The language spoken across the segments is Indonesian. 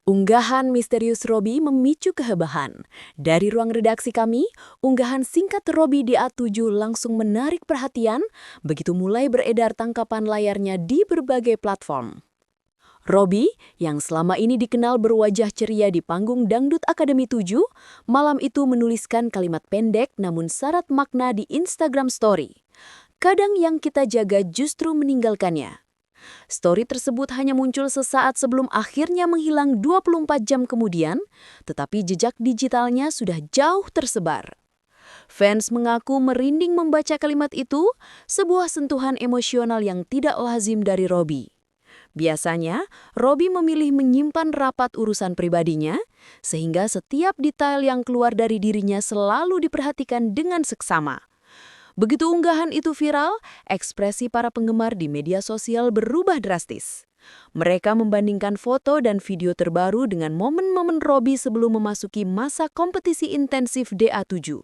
Unggahan misterius Robby memicu kehebohan. Dari ruang redaksi kami, unggahan singkat Robby di A7 langsung menarik perhatian begitu mulai beredar tangkapan layarnya di berbagai platform. Robby, yang selama ini dikenal berwajah ceria di panggung Dangdut Akademi 7, malam itu menuliskan kalimat pendek namun syarat makna di Instagram Story. Kadang yang kita jaga justru meninggalkannya. Story tersebut hanya muncul sesaat sebelum akhirnya menghilang 24 jam kemudian, tetapi jejak digitalnya sudah jauh tersebar. Fans mengaku merinding membaca kalimat itu, sebuah sentuhan emosional yang tidak lazim dari Robby. Biasanya, Robby memilih menyimpan rapat urusan pribadinya, sehingga setiap detail yang keluar dari dirinya selalu diperhatikan dengan seksama. Begitu unggahan itu viral, ekspresi para penggemar di media sosial berubah drastis. Mereka membandingkan foto dan video terbaru dengan momen-momen Robby sebelum memasuki masa kompetisi intensif DA7.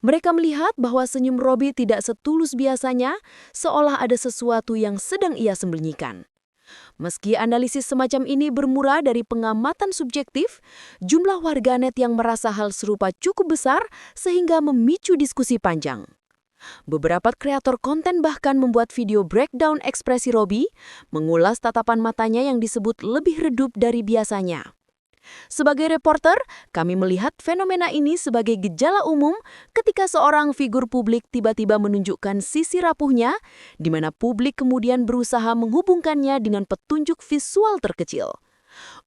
Mereka melihat bahwa senyum Robby tidak setulus biasanya, seolah ada sesuatu yang sedang ia sembunyikan. Meski analisis semacam ini bermula dari pengamatan subjektif, jumlah warganet yang merasa hal serupa cukup besar sehingga memicu diskusi panjang. Beberapa kreator konten bahkan membuat video breakdown ekspresi Robby, mengulas tatapan matanya yang disebut lebih redup dari biasanya. Sebagai reporter, kami melihat fenomena ini sebagai gejala umum ketika seorang figur publik tiba-tiba menunjukkan sisi rapuhnya, di mana publik kemudian berusaha menghubungkannya dengan petunjuk visual terkecil.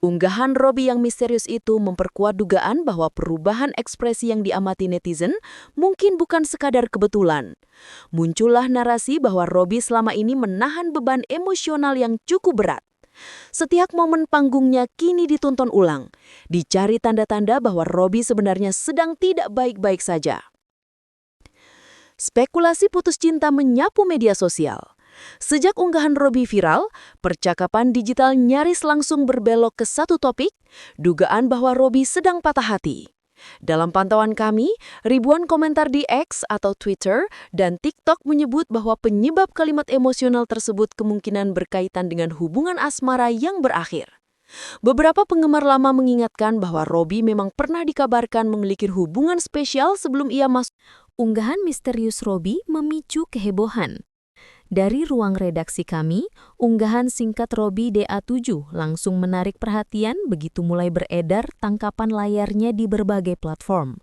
Unggahan Robby yang misterius itu memperkuat dugaan bahwa perubahan ekspresi yang diamati netizen mungkin bukan sekadar kebetulan. Muncullah narasi bahwa Robby selama ini menahan beban emosional yang cukup berat. Setiap momen panggungnya kini ditonton ulang, dicari tanda-tanda bahwa Robby sebenarnya sedang tidak baik-baik saja. Spekulasi putus cinta menyapu media sosial. Sejak unggahan Robby viral, percakapan digital nyaris langsung berbelok ke satu topik, dugaan bahwa Robby sedang patah hati. Dalam pantauan kami, ribuan komentar di X atau Twitter dan TikTok menyebut bahwa penyebab kalimat emosional tersebut kemungkinan berkaitan dengan hubungan asmara yang berakhir. Beberapa penggemar lama mengingatkan bahwa Robby memang pernah dikabarkan memiliki hubungan spesial sebelum ia masuk. Unggahan misterius Robby memicu kehebohan. Dari ruang redaksi kami, unggahan singkat Robby DA7 langsung menarik perhatian begitu mulai beredar tangkapan layarnya di berbagai platform.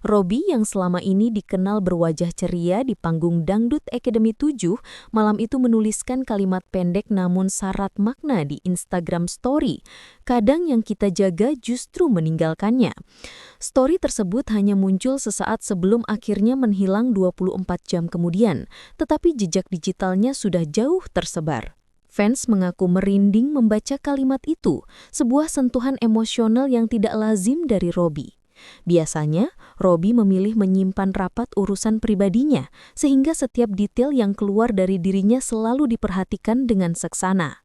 Robby yang selama ini dikenal berwajah ceria di panggung Dangdut Akademi 7, malam itu menuliskan kalimat pendek namun syarat makna di Instagram Story. Kadang yang kita jaga justru meninggalkannya. Story tersebut hanya muncul sesaat sebelum akhirnya menghilang 24 jam kemudian, tetapi jejak digitalnya sudah jauh tersebar. Fans mengaku merinding membaca kalimat itu, sebuah sentuhan emosional yang tidak lazim dari Robby. Biasanya, Robby memilih menyimpan rapat urusan pribadinya, sehingga setiap detail yang keluar dari dirinya selalu diperhatikan dengan seksama.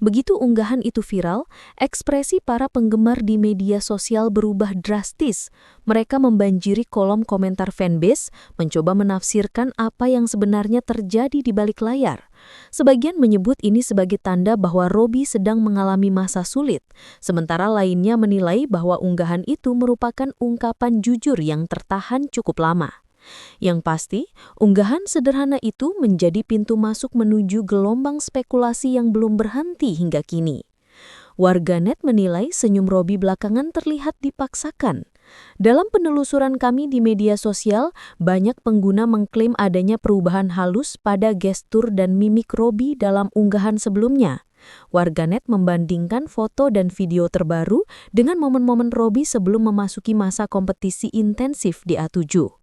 Begitu unggahan itu viral, ekspresi para penggemar di media sosial berubah drastis. Mereka membanjiri kolom komentar fanbase, mencoba menafsirkan apa yang sebenarnya terjadi di balik layar. Sebagian menyebut ini sebagai tanda bahwa Robby sedang mengalami masa sulit, sementara lainnya menilai bahwa unggahan itu merupakan ungkapan jujur yang tertahan cukup lama. Yang pasti, unggahan sederhana itu menjadi pintu masuk menuju gelombang spekulasi yang belum berhenti hingga kini. Warganet menilai senyum Robby belakangan terlihat dipaksakan. Dalam penelusuran kami di media sosial, banyak pengguna mengklaim adanya perubahan halus pada gestur dan mimik Robby dalam unggahan sebelumnya. Warganet membandingkan foto dan video terbaru dengan momen-momen Robby sebelum memasuki masa kompetisi intensif di A7.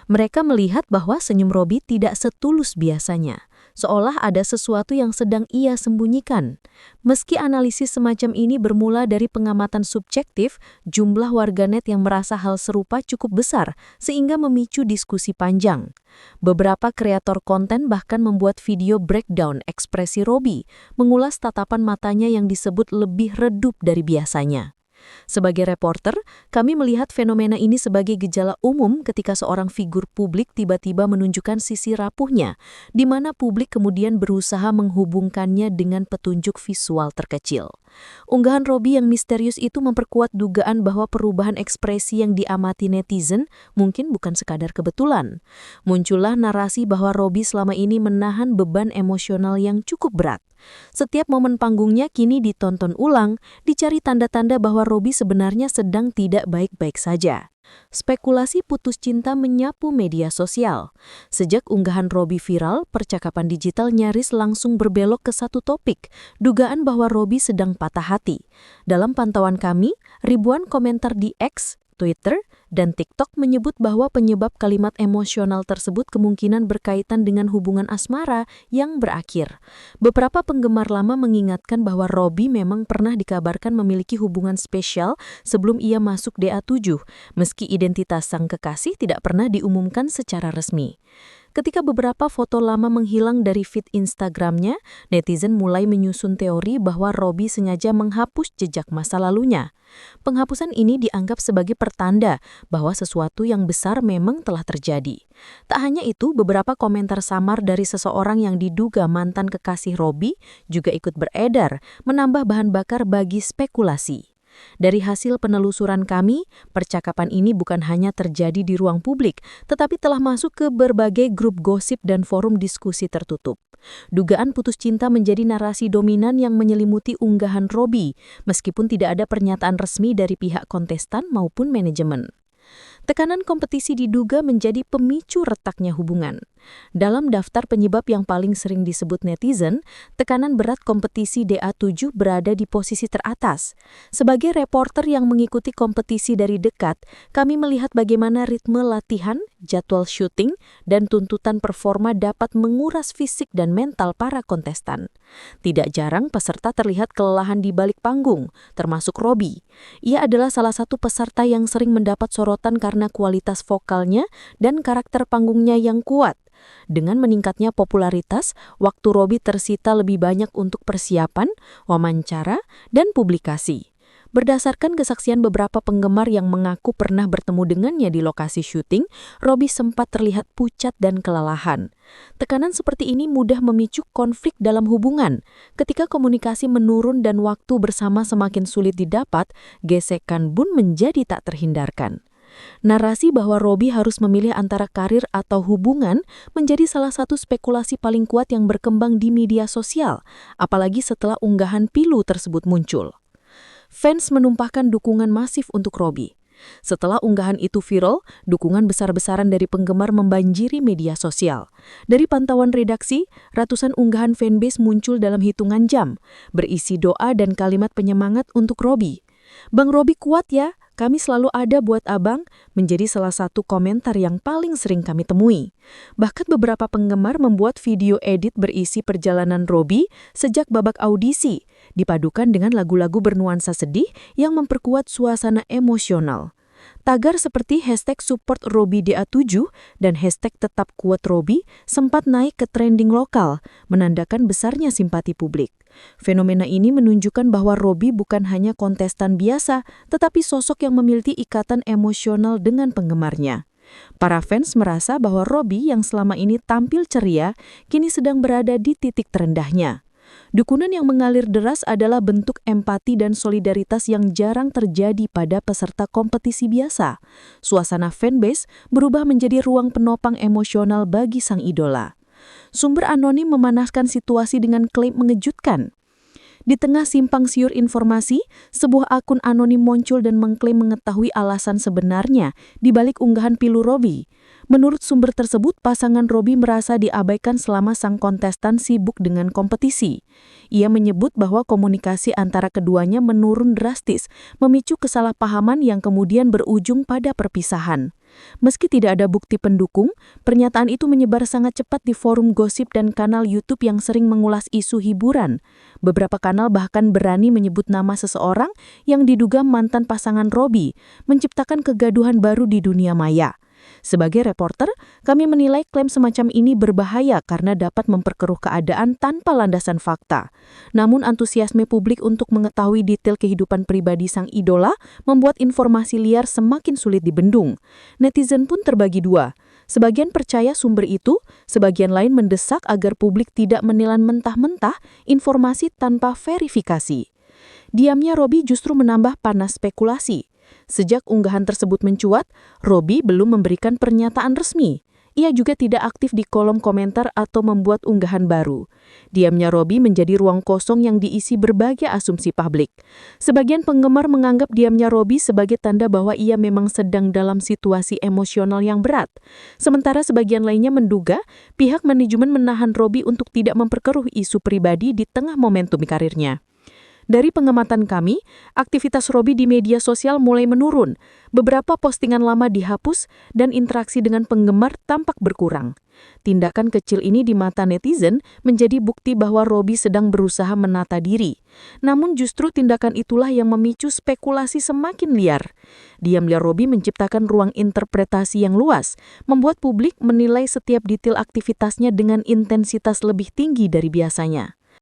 Mereka melihat bahwa senyum Robby tidak setulus biasanya, seolah ada sesuatu yang sedang ia sembunyikan. Meski analisis semacam ini bermula dari pengamatan subjektif, jumlah warganet yang merasa hal serupa cukup besar, sehingga memicu diskusi panjang. Beberapa kreator konten bahkan membuat video breakdown ekspresi Robby, mengulas tatapan matanya yang disebut lebih redup dari biasanya. Sebagai reporter, kami melihat fenomena ini sebagai gejala umum ketika seorang figur publik tiba-tiba menunjukkan sisi rapuhnya, di mana publik kemudian berusaha menghubungkannya dengan petunjuk visual terkecil. Unggahan Robby yang misterius itu memperkuat dugaan bahwa perubahan ekspresi yang diamati netizen mungkin bukan sekadar kebetulan. Muncullah narasi bahwa Robby selama ini menahan beban emosional yang cukup berat. Setiap momen panggungnya kini ditonton ulang, dicari tanda-tanda bahwa Robby sebenarnya sedang tidak baik-baik saja. Spekulasi putus cinta menyapu media sosial. Sejak unggahan Robby viral, percakapan digital nyaris langsung berbelok ke satu topik, dugaan bahwa Robby sedang patah hati. Dalam pantauan kami, ribuan komentar di X, Twitter, dan TikTok menyebut bahwa penyebab kalimat emosional tersebut kemungkinan berkaitan dengan hubungan asmara yang berakhir. Beberapa penggemar lama mengingatkan bahwa Robby memang pernah dikabarkan memiliki hubungan spesial sebelum ia masuk DA7, meski identitas sang kekasih tidak pernah diumumkan secara resmi. Ketika beberapa foto lama menghilang dari feed Instagramnya, netizen mulai menyusun teori bahwa Robby sengaja menghapus jejak masa lalunya. Penghapusan ini dianggap sebagai pertanda bahwa sesuatu yang besar memang telah terjadi. Tak hanya itu, beberapa komentar samar dari seseorang yang diduga mantan kekasih Robby juga ikut beredar, menambah bahan bakar bagi spekulasi. Dari hasil penelusuran kami, percakapan ini bukan hanya terjadi di ruang publik, tetapi telah masuk ke berbagai grup gosip dan forum diskusi tertutup. Dugaan putus cinta menjadi narasi dominan yang menyelimuti unggahan Robby, meskipun tidak ada pernyataan resmi dari pihak kontestan maupun manajemen. Tekanan kompetisi diduga menjadi pemicu retaknya hubungan. Dalam daftar penyebab yang paling sering disebut netizen, tekanan berat kompetisi DA7 berada di posisi teratas. Sebagai reporter yang mengikuti kompetisi dari dekat, kami melihat bagaimana ritme latihan, jadwal syuting, dan tuntutan performa dapat menguras fisik dan mental para kontestan. Tidak jarang peserta terlihat kelelahan di balik panggung, termasuk Robby. Ia adalah salah satu peserta yang sering mendapat sorotan karena kualitas vokalnya dan karakter panggungnya yang kuat. Dengan meningkatnya popularitas, waktu Robby tersita lebih banyak untuk persiapan, wawancara, dan publikasi. Berdasarkan kesaksian beberapa penggemar yang mengaku pernah bertemu dengannya di lokasi syuting, Robby sempat terlihat pucat dan kelelahan. Tekanan seperti ini mudah memicu konflik dalam hubungan. Ketika komunikasi menurun dan waktu bersama semakin sulit didapat, gesekan pun menjadi tak terhindarkan. Narasi bahwa Robby harus memilih antara karir atau hubungan menjadi salah satu spekulasi paling kuat yang berkembang di media sosial, apalagi setelah unggahan pilu tersebut muncul. Fans menumpahkan dukungan masif untuk Robby. Setelah unggahan itu viral, dukungan besar-besaran dari penggemar membanjiri media sosial. Dari pantauan redaksi, ratusan unggahan fanbase muncul dalam hitungan jam, berisi doa dan kalimat penyemangat untuk Robby. "Bang Robby kuat ya, kami selalu ada buat abang," menjadi salah satu komentar yang paling sering kami temui. Bahkan beberapa penggemar membuat video edit berisi perjalanan Robby sejak babak audisi, dipadukan dengan lagu-lagu bernuansa sedih yang memperkuat suasana emosional. Tagar seperti #SupportRobbyDA7 dan #TetapKuatRobby sempat naik ke trending lokal, menandakan besarnya simpati publik. Fenomena ini menunjukkan bahwa Robby bukan hanya kontestan biasa, tetapi sosok yang memiliki ikatan emosional dengan penggemarnya. Para fans merasa bahwa Robby yang selama ini tampil ceria, kini sedang berada di titik terendahnya. Dukungan yang mengalir deras adalah bentuk empati dan solidaritas yang jarang terjadi pada peserta kompetisi biasa. Suasana fanbase berubah menjadi ruang penopang emosional bagi sang idola. Sumber anonim memanaskan situasi dengan klaim mengejutkan. Di tengah simpang siur informasi, sebuah akun anonim muncul dan mengklaim mengetahui alasan sebenarnya di balik unggahan pilu Robby. Menurut sumber tersebut, pasangan Robby merasa diabaikan selama sang kontestan sibuk dengan kompetisi. Ia menyebut bahwa komunikasi antara keduanya menurun drastis, memicu kesalahpahaman yang kemudian berujung pada perpisahan. Meski tidak ada bukti pendukung, pernyataan itu menyebar sangat cepat di forum gosip dan kanal YouTube yang sering mengulas isu hiburan. Beberapa kanal bahkan berani menyebut nama seseorang yang diduga mantan pasangan Robby, menciptakan kegaduhan baru di dunia maya. Sebagai reporter, kami menilai klaim semacam ini berbahaya karena dapat memperkeruh keadaan tanpa landasan fakta. Namun antusiasme publik untuk mengetahui detail kehidupan pribadi sang idola membuat informasi liar semakin sulit dibendung. Netizen pun terbagi dua. Sebagian percaya sumber itu, sebagian lain mendesak agar publik tidak menelan mentah-mentah informasi tanpa verifikasi. Diamnya Robby justru menambah panas spekulasi. Sejak unggahan tersebut mencuat, Robby belum memberikan pernyataan resmi. Ia juga tidak aktif di kolom komentar atau membuat unggahan baru. Diamnya Robby menjadi ruang kosong yang diisi berbagai asumsi publik. Sebagian penggemar menganggap diamnya Robby sebagai tanda bahwa ia memang sedang dalam situasi emosional yang berat. Sementara sebagian lainnya menduga pihak manajemen menahan Robby untuk tidak memperkeruh isu pribadi di tengah momentum karirnya. Dari pengamatan kami, aktivitas Robby di media sosial mulai menurun. Beberapa postingan lama dihapus dan interaksi dengan penggemar tampak berkurang. Tindakan kecil ini di mata netizen menjadi bukti bahwa Robby sedang berusaha menata diri. Namun justru tindakan itulah yang memicu spekulasi semakin liar. Diamnya Robby menciptakan ruang interpretasi yang luas, membuat publik menilai setiap detail aktivitasnya dengan intensitas lebih tinggi dari biasanya.